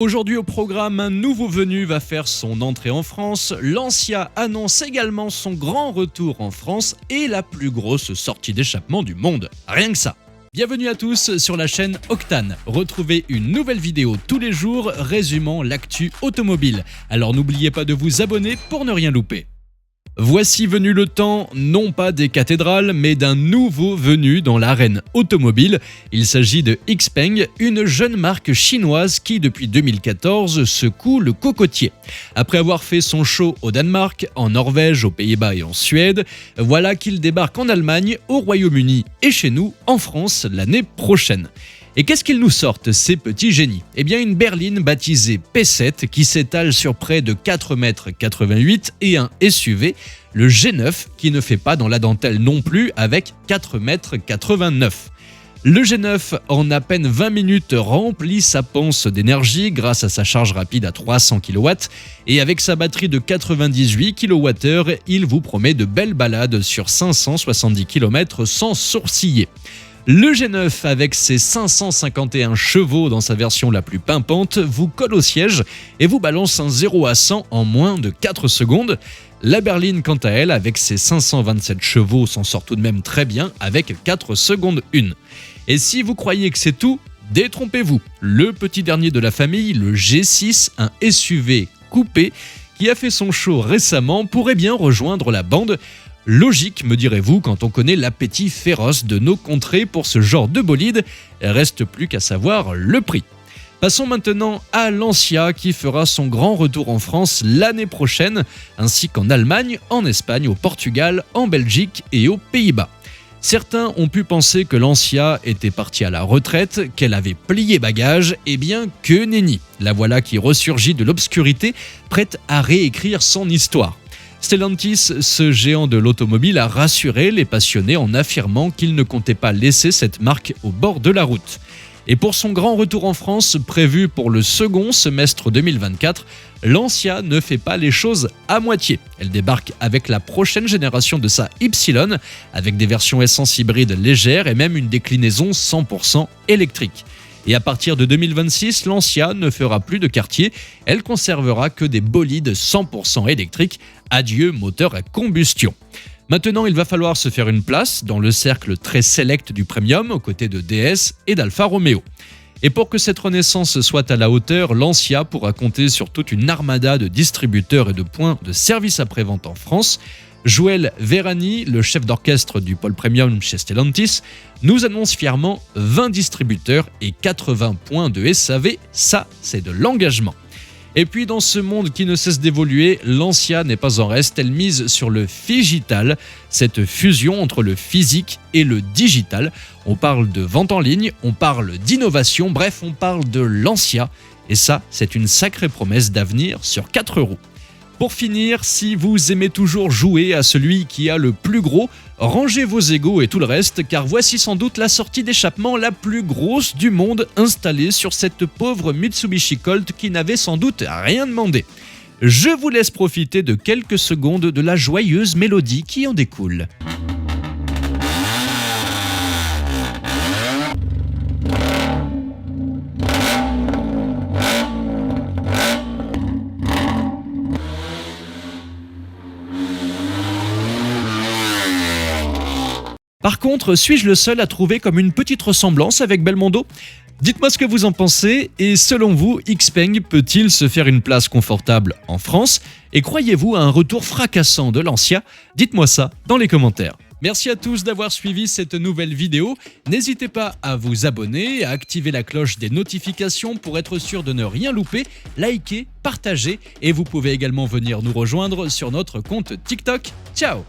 Aujourd'hui au programme, un nouveau venu va faire son entrée en France, Lancia annonce également son grand retour en France et la plus grosse sortie d'échappement du monde. Rien que ça. Bienvenue à tous sur la chaîne Octane. Retrouvez une nouvelle vidéo tous les jours résumant l'actu automobile. Alors n'oubliez pas de vous abonner pour ne rien louper. Voici venu le temps, non pas des cathédrales, mais d'un nouveau venu dans l'arène automobile. Il s'agit de Xpeng, une jeune marque chinoise qui, depuis 2014, secoue le cocotier. Après avoir fait son show au Danemark, en Norvège, aux Pays-Bas et en Suède, voilà qu'il débarque en Allemagne, au Royaume-Uni et chez nous, en France, l'année prochaine. Et qu'est-ce qu'ils nous sortent, ces petits génies ? Eh bien, une berline baptisée P7 qui s'étale sur près de 4,88 m et un SUV, le G9, qui ne fait pas dans la dentelle non plus avec 4,89 m. Le G9, en à peine 20 minutes, remplit sa panse d'énergie grâce à sa charge rapide à 300 kW et avec sa batterie de 98 kWh, il vous promet de belles balades sur 570 km sans sourciller. Le G9, avec ses 551 chevaux dans sa version la plus pimpante, vous colle au siège et vous balance un 0 à 100 en moins de 4 secondes. La berline, quant à elle, avec ses 527 chevaux, s'en sort tout de même très bien avec 4 secondes 1. Et si vous croyez que c'est tout, détrompez-vous. Le petit dernier de la famille, le G6, un SUV coupé, qui a fait son show récemment, pourrait bien rejoindre la bande. Logique, me direz-vous, quand on connaît l'appétit féroce de nos contrées pour ce genre de bolide, reste plus qu'à savoir le prix. Passons maintenant à Lancia qui fera son grand retour en France l'année prochaine, ainsi qu'en Allemagne, en Espagne, au Portugal, en Belgique et aux Pays-Bas. Certains ont pu penser que Lancia était partie à la retraite, qu'elle avait plié bagage, et bien que nenni. La voilà qui ressurgit de l'obscurité, prête à réécrire son histoire. Stellantis, ce géant de l'automobile, a rassuré les passionnés en affirmant qu'il ne comptait pas laisser cette marque au bord de la route. Et pour son grand retour en France, prévu pour le second semestre 2024, Lancia ne fait pas les choses à moitié. Elle débarque avec la prochaine génération de sa Y, avec des versions essence hybride légères et même une déclinaison 100% électrique. Et à partir de 2026, Lancia ne fera plus de quartier, elle conservera que des bolides 100% électriques. Adieu moteur à combustion. Maintenant, il va falloir se faire une place dans le cercle très select du premium aux côtés de DS et d'Alfa Romeo. Et pour que cette renaissance soit à la hauteur, Lancia pourra compter sur toute une armada de distributeurs et de points de service après-vente en France. Joël Verani, le chef d'orchestre du pôle premium chez Stellantis, nous annonce fièrement 20 distributeurs et 80 points de SAV. Ça, c'est de l'engagement. Et puis dans ce monde qui ne cesse d'évoluer, Lancia n'est pas en reste, elle mise sur le Figital, cette fusion entre le physique et le digital. On parle de vente en ligne, on parle d'innovation, bref, on parle de Lancia. Et ça, c'est une sacrée promesse d'avenir sur 4 roues. Pour finir, si vous aimez toujours jouer à celui qui a le plus gros, rangez vos égos et tout le reste, car voici sans doute la sortie d'échappement la plus grosse du monde installée sur cette pauvre Mitsubishi Colt qui n'avait sans doute rien demandé. Je vous laisse profiter de quelques secondes de la joyeuse mélodie qui en découle. Par contre, suis-je le seul à trouver comme une petite ressemblance avec Belmondo ? Dites-moi ce que vous en pensez et selon vous, Xpeng peut-il se faire une place confortable en France ? Et croyez-vous à un retour fracassant de Lancia ? Dites-moi ça dans les commentaires. Merci à tous d'avoir suivi cette nouvelle vidéo. N'hésitez pas à vous abonner, à activer la cloche des notifications pour être sûr de ne rien louper, liker, partager et vous pouvez également venir nous rejoindre sur notre compte TikTok. Ciao !